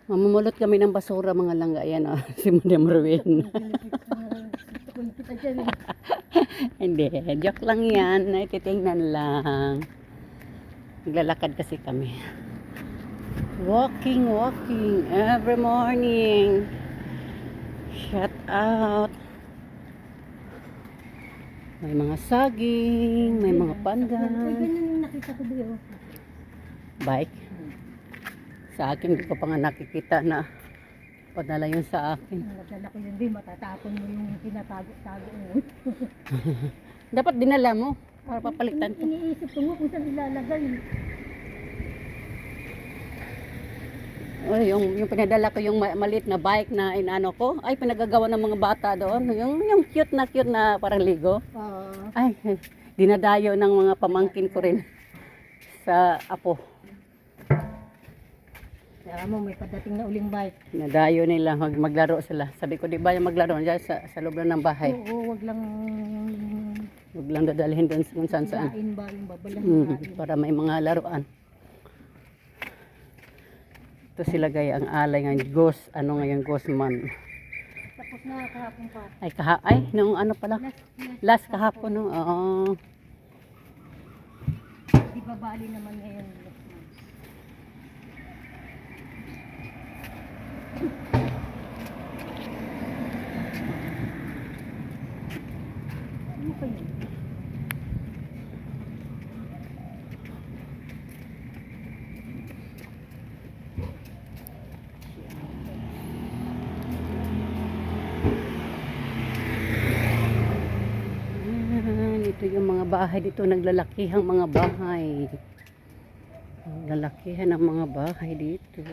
Mamumulot kami ng basura mga langga. Ayan o, si Madam Ruin. Kita dyan. Hindi, joke lang yan. Titingnan lang. Naglalakad kasi kami. Walking every morning. Shout out. May mga saging, may mga Ay, pandan. ganyan yung nakita ko doon. Bike. Sa akin, hindi ko pa nga nakikita na padala yun sa akin. Nagdala ko yun din, matatapon mo yung tinatago-tago mo. Dapat dinala mo para papalitan ko. Iniisip ko nga kung saan ilalagay. Oh, yung pinadala ko yung maliit na bike na inano ko, ay pinagagawa ng mga bata doon. Yung cute na parang Lego. Ay, dinadayo ng mga pamangkin ko rin sa apo. Kaya mo, may padating na uling bike. Dinadayo nila, maglaro sila. Sabi ko, di ba yung maglaro dyan sa loob lang ng bahay. Oo, wag lang Huwag lang dadalhin doon kung saan saan. kain ba yung babalang Para may mga laruan. Ito sila gaya ang alay ng ghost. Ano ngayon ghost man? Tapos na kahapon pa. Ay, nung ano pala? Last kahapon, no? Oo. Di ba bali naman ngayon? Ano pa yun? Ito yung mga bahay dito, naglalakihang mga bahay. Naglalakihan ang mga bahay dito.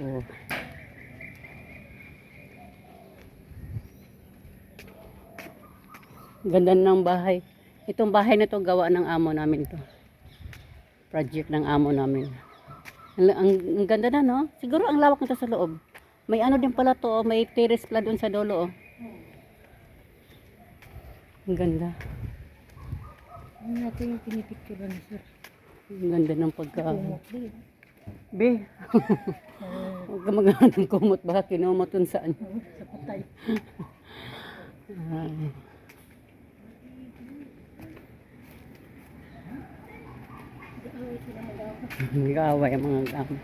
Ganda ng bahay. Itong bahay na to gawa ng amo namin to. Project ng amo namin. Ang ganda na, no? Siguro ang lawak nito sa loob. May ano din pala to, may terrace pala doon sa dulo, oh. Ang ganda. Ano natin yung pinipicture ni sir? Ang ganda ng pagka... Kumot din. Be, huwag ka maghanap ng kumot, baka kinumot dun saan. Sa patay. Ay. Nag-aaway ang mga gamit.